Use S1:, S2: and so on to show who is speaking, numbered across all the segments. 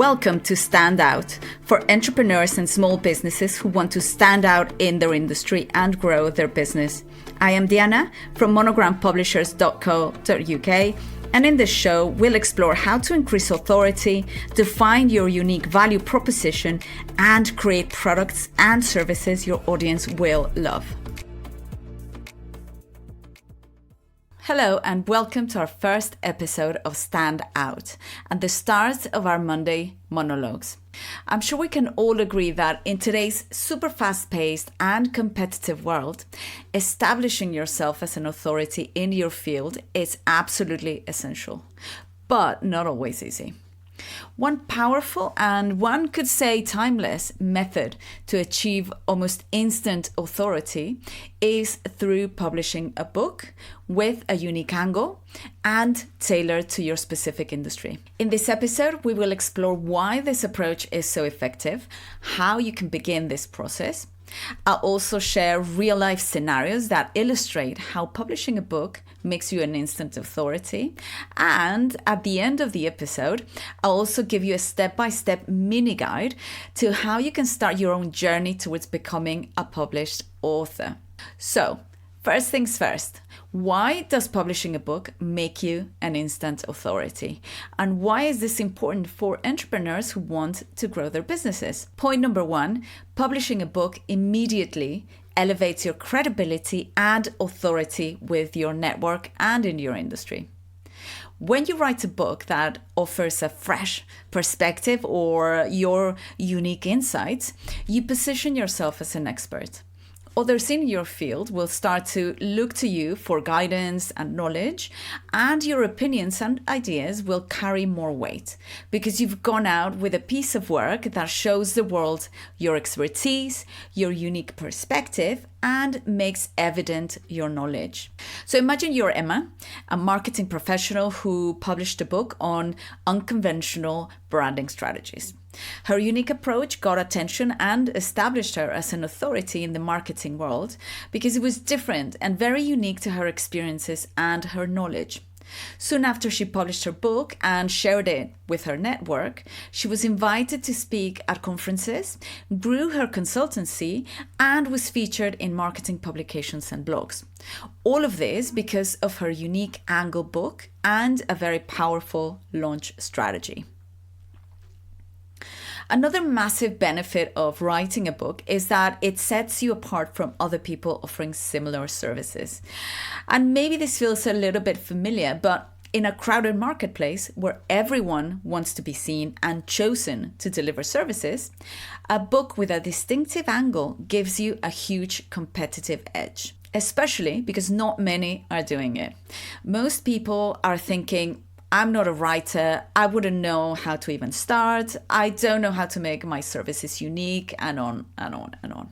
S1: Welcome to Stand Out, for entrepreneurs and small businesses who want to stand out in their industry and grow their business. I am Diana from monogrampublishers.co.uk, and in this show, we'll explore how to increase authority, define your unique value proposition, and create products and services your audience will love. Hello and welcome to our first episode of Stand Out and the start of our Monday monologues. I'm sure we can all agree that in today's super fast-paced and competitive world, establishing yourself as an authority in your field is absolutely essential, but not always easy. One powerful and one could say timeless method to achieve almost instant authority is through publishing a book with a unique angle and tailored to your specific industry. In this episode, we will explore why this approach is so effective, how you can begin this process. I'll also share real-life scenarios that illustrate how publishing a book makes you an instant authority. And at the end of the episode, I'll also give you a step-by-step mini guide to how you can start your own journey towards becoming a published author. So, first things first, why does publishing a book make you an instant authority? And why is this important for entrepreneurs who want to grow their businesses? Point number one, publishing a book immediately elevates your credibility and authority with your network and in your industry. When you write a book that offers a fresh perspective or your unique insights, you position yourself as an expert. Others in your field will start to look to you for guidance and knowledge, and your opinions and ideas will carry more weight because you've gone out with a piece of work that shows the world your expertise, your unique perspective, and makes evident your knowledge. So imagine you're Emma, a marketing professional who published a book on unconventional branding strategies. Her unique approach got attention and established her as an authority in the marketing world because it was different and very unique to her experiences and her knowledge. Soon after she published her book and shared it with her network, she was invited to speak at conferences, grew her consultancy, and was featured in marketing publications and blogs. All of this because of her unique angle book and a very powerful launch strategy. Another massive benefit of writing a book is that it sets you apart from other people offering similar services. And maybe this feels a little bit familiar, but in a crowded marketplace where everyone wants to be seen and chosen to deliver services, a book with a distinctive angle gives you a huge competitive edge, especially because not many are doing it. Most people are thinking, I'm not a writer, I wouldn't know how to even start, I don't know how to make my services unique, and on and on and on.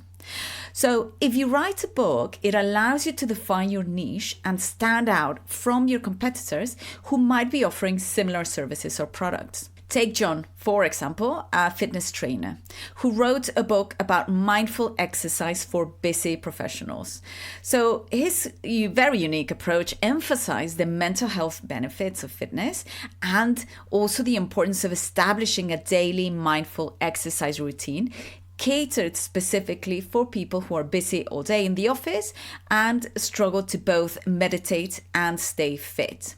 S1: So if you write a book, it allows you to define your niche and stand out from your competitors who might be offering similar services or products. Take John, for example, a fitness trainer who wrote a book about mindful exercise for busy professionals. So his very unique approach emphasized the mental health benefits of fitness and also the importance of establishing a daily mindful exercise routine catered specifically for people who are busy all day in the office and struggle to both meditate and stay fit.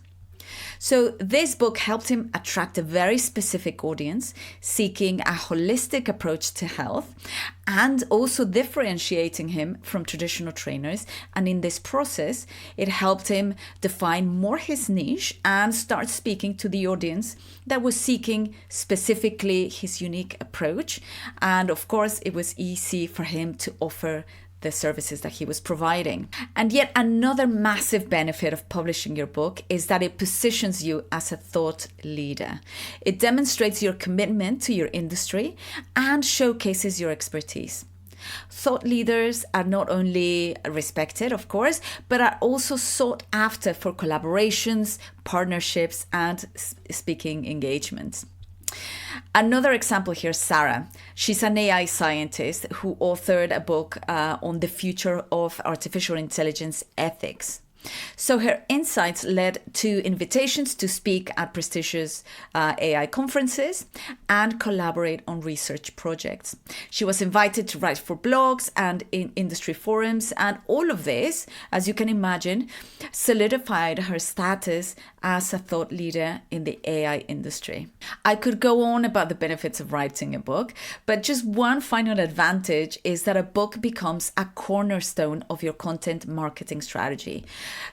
S1: So this book helped him attract a very specific audience seeking a holistic approach to health and also differentiating him from traditional trainers. And in this process, it helped him define more his niche and start speaking to the audience that was seeking specifically his unique approach. And of course, it was easy for him to offer the services that he was providing. And yet another massive benefit of publishing your book is that it positions you as a thought leader. It demonstrates your commitment to your industry and showcases your expertise. Thought leaders are not only respected, of course, but are also sought after for collaborations, partnerships, and speaking engagements. Another example here, Sarah. She's an AI scientist who authored a book on the future of artificial intelligence ethics. So her insights led to invitations to speak at prestigious AI conferences and collaborate on research projects. She was invited to write for blogs and in industry forums, and all of this, as you can imagine, solidified her status as a thought leader in the AI industry. I could go on about the benefits of writing a book, but just one final advantage is that a book becomes a cornerstone of your content marketing strategy.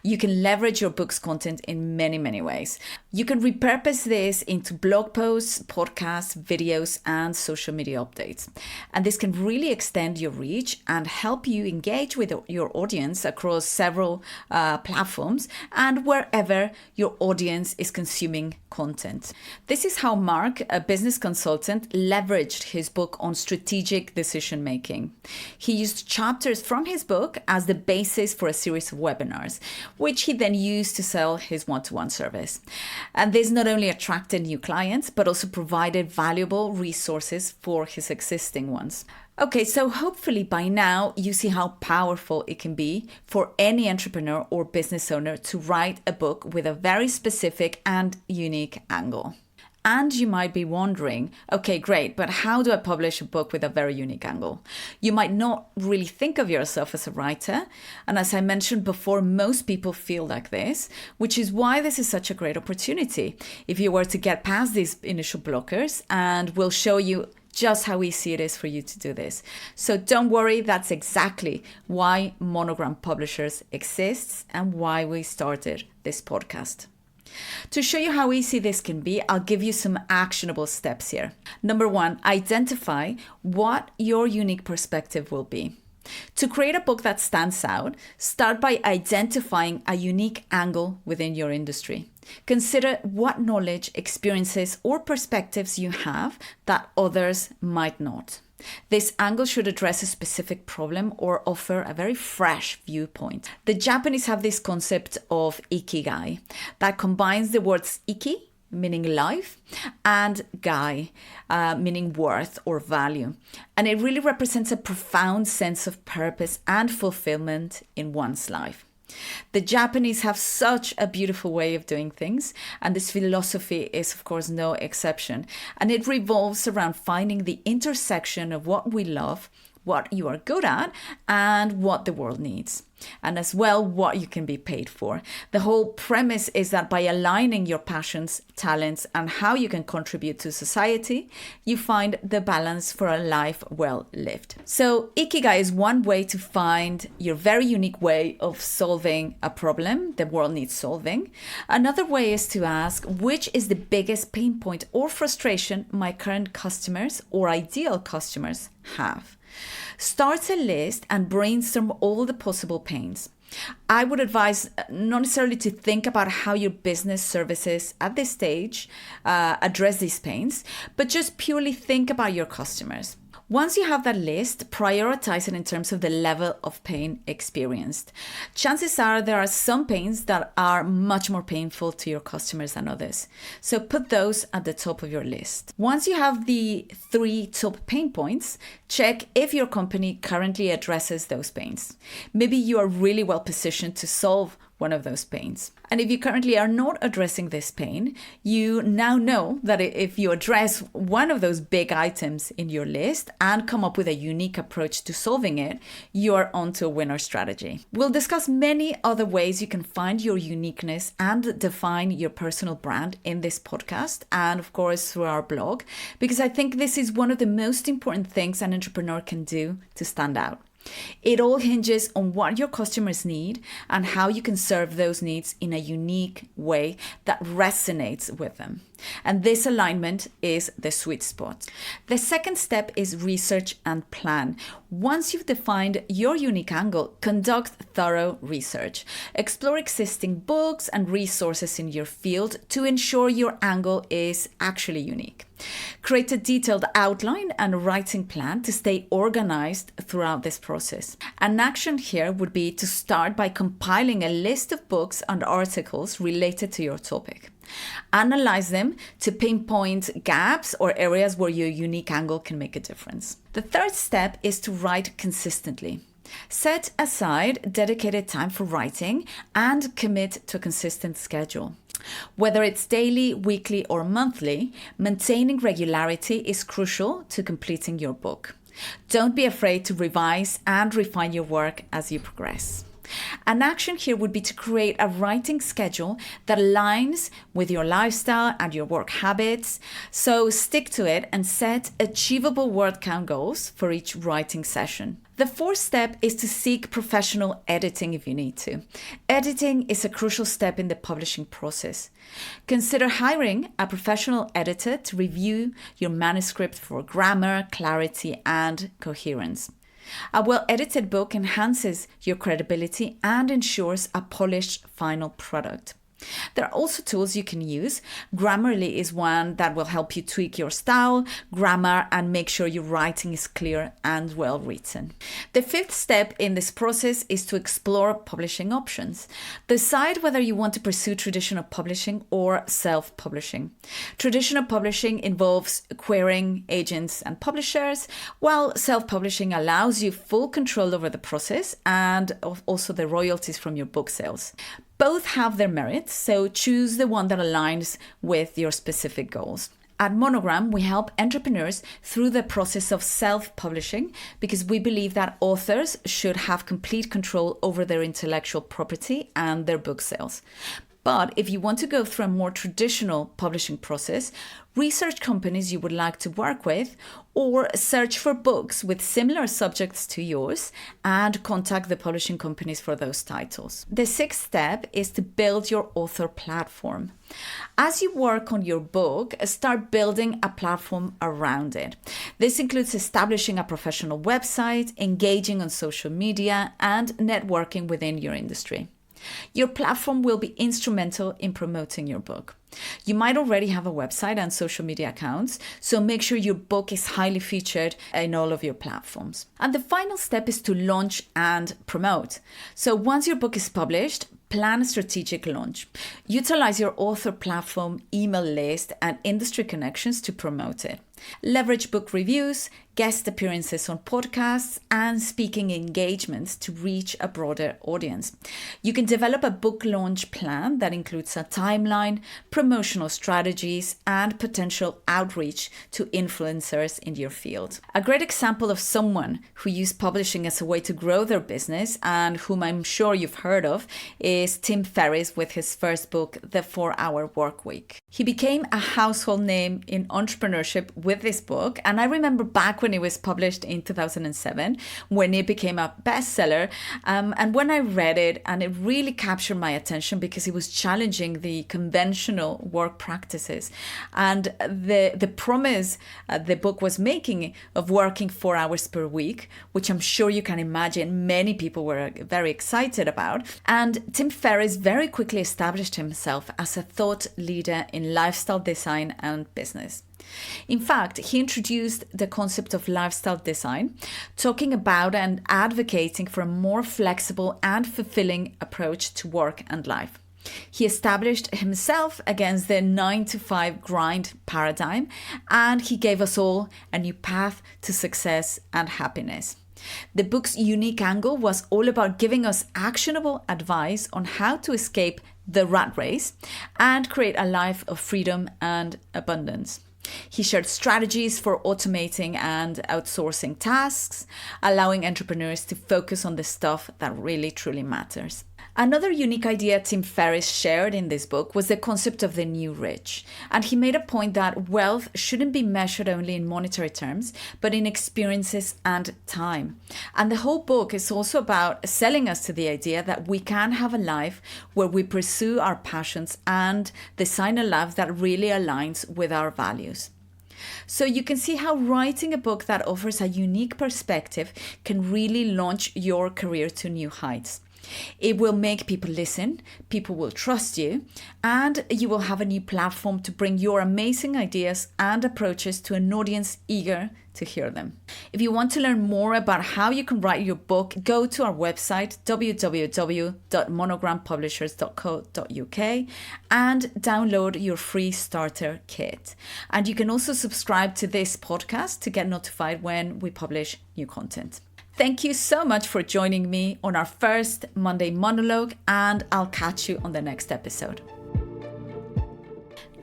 S1: You can leverage your book's content in many, many ways. You can repurpose this into blog posts, podcasts, videos, and social media updates. And this can really extend your reach and help you engage with your audience across several platforms and wherever your audience is consuming content. This is how Mark, a business consultant, leveraged his book on strategic decision making. He used chapters from his book as the basis for a series of webinars, which he then used to sell his one-to-one service. And this not only attracted new clients, but also provided valuable resources for his existing ones. Okay, so hopefully by now you see how powerful it can be for any entrepreneur or business owner to write a book with a very specific and unique angle. And you might be wondering, okay, great, but how do I publish a book with a very unique angle? You might not really think of yourself as a writer. And as I mentioned before, most people feel like this, which is why this is such a great opportunity. If you were to get past these initial blockers, and we'll show you just how easy it is for you to do this. So don't worry, that's exactly why Monogram Publishers exists and why we started this podcast. To show you how easy this can be, I'll give you some actionable steps here. Number 1, identify what your unique perspective will be. To create a book that stands out, start by identifying a unique angle within your industry. Consider what knowledge, experiences, or perspectives you have that others might not. This angle should address a specific problem or offer a very fresh viewpoint. The Japanese have this concept of ikigai that combines the words iki, meaning life, and gai, meaning worth or value. And it really represents a profound sense of purpose and fulfillment in one's life. The Japanese have such a beautiful way of doing things, and this philosophy is, of course, no exception. And it revolves around finding the intersection of what we love, what you are good at, and what the world needs. And as well, what you can be paid for. The whole premise is that by aligning your passions, talents, and how you can contribute to society, you find the balance for a life well lived. So Ikigai is one way to find your very unique way of solving a problem the world needs solving. Another way is to ask, which is the biggest pain point or frustration my current customers or ideal customers have? Start a list and brainstorm all the possible pains. I would advise not necessarily to think about how your business services at this stage address these pains, but just purely think about your customers. Once you have that list, prioritize it in terms of the level of pain experienced. Chances are there are some pains that are much more painful to your customers than others. So put those at the top of your list. Once you have the 3 top pain points, check if your company currently addresses those pains. Maybe you are really well positioned to solve one of those pains. And if you currently are not addressing this pain, you now know that if you address one of those big items in your list and come up with a unique approach to solving it, you are onto a winner strategy. We'll discuss many other ways you can find your uniqueness and define your personal brand in this podcast and, of course, through our blog, because I think this is one of the most important things an entrepreneur can do to stand out. It all hinges on what your customers need and how you can serve those needs in a unique way that resonates with them. And this alignment is the sweet spot. The second step is research and plan. Once you've defined your unique angle, conduct thorough research. Explore existing books and resources in your field to ensure your angle is actually unique. Create a detailed outline and a writing plan to stay organized throughout this process. An action here would be to start by compiling a list of books and articles related to your topic. Analyze them to pinpoint gaps or areas where your unique angle can make a difference. The third step is to write consistently. Set aside dedicated time for writing and commit to a consistent schedule. Whether it's daily, weekly, or monthly, maintaining regularity is crucial to completing your book. Don't be afraid to revise and refine your work as you progress. An action here would be to create a writing schedule that aligns with your lifestyle and your work habits. So stick to it and set achievable word count goals for each writing session. The fourth step is to seek professional editing if you need to. Editing is a crucial step in the publishing process. Consider hiring a professional editor to review your manuscript for grammar, clarity, and coherence. A well-edited book enhances your credibility and ensures a polished final product. There are also tools you can use. Grammarly is one that will help you tweak your style, grammar, and make sure your writing is clear and well written. The fifth step in this process is to explore publishing options. Decide whether you want to pursue traditional publishing or self-publishing. Traditional publishing involves querying agents and publishers, while self-publishing allows you full control over the process and also the royalties from your book sales. Both have their merits, so choose the one that aligns with your specific goals. At Monogram, we help entrepreneurs through the process of self-publishing because we believe that authors should have complete control over their intellectual property and their book sales. But if you want to go through a more traditional publishing process, research companies you would like to work with, or search for books with similar subjects to yours and contact the publishing companies for those titles. The sixth step is to build your author platform. As you work on your book, start building a platform around it. This includes establishing a professional website, engaging on social media, and networking within your industry. Your platform will be instrumental in promoting your book. You might already have a website and social media accounts, so make sure your book is highly featured in all of your platforms. And the final step is to launch and promote. So once your book is published, plan a strategic launch. Utilize your author platform, email list, and industry connections to promote it. Leverage book reviews, guest appearances on podcasts, and speaking engagements to reach a broader audience. You can develop a book launch plan that includes a timeline, promotional strategies, and potential outreach to influencers in your field. A great example of someone who used publishing as a way to grow their business, and whom I'm sure you've heard of, is Tim Ferriss with his first book, The 4-Hour Workweek. He became a household name in entrepreneurship with this book, and I remember back when it was published in 2007, when it became a bestseller, and when I read it, and it really captured my attention because it was challenging the conventional work practices and the promise the book was making of working 4 hours per week, which I'm sure you can imagine many people were very excited about. And Tim Ferriss very quickly established himself as a thought leader in lifestyle design and business. In fact, he introduced the concept of lifestyle design, talking about and advocating for a more flexible and fulfilling approach to work and life. He established himself against the 9-to-5 grind paradigm, and he gave us all a new path to success and happiness. The book's unique angle was all about giving us actionable advice on how to escape the rat race and create a life of freedom and abundance. He shared strategies for automating and outsourcing tasks, allowing entrepreneurs to focus on the stuff that really truly matters. Another unique idea Tim Ferriss shared in this book was the concept of the new rich. And he made a point that wealth shouldn't be measured only in monetary terms, but in experiences and time. And the whole book is also about selling us to the idea that we can have a life where we pursue our passions and design a life that really aligns with our values. So you can see how writing a book that offers a unique perspective can really launch your career to new heights. It will make people listen, people will trust you, and you will have a new platform to bring your amazing ideas and approaches to an audience eager to hear them. If you want to learn more about how you can write your book, go to our website www.monogrampublishers.co.uk and download your free starter kit. And you can also subscribe to this podcast to get notified when we publish new content. Thank you so much for joining me on our first Monday monologue, and I'll catch you on the next episode.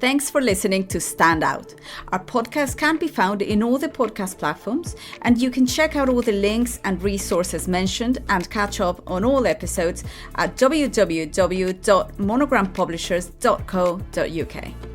S1: Thanks for listening to Stand Out. Our podcast can be found in all the podcast platforms, and you can check out all the links and resources mentioned and catch up on all episodes at www.monogrampublishers.co.uk.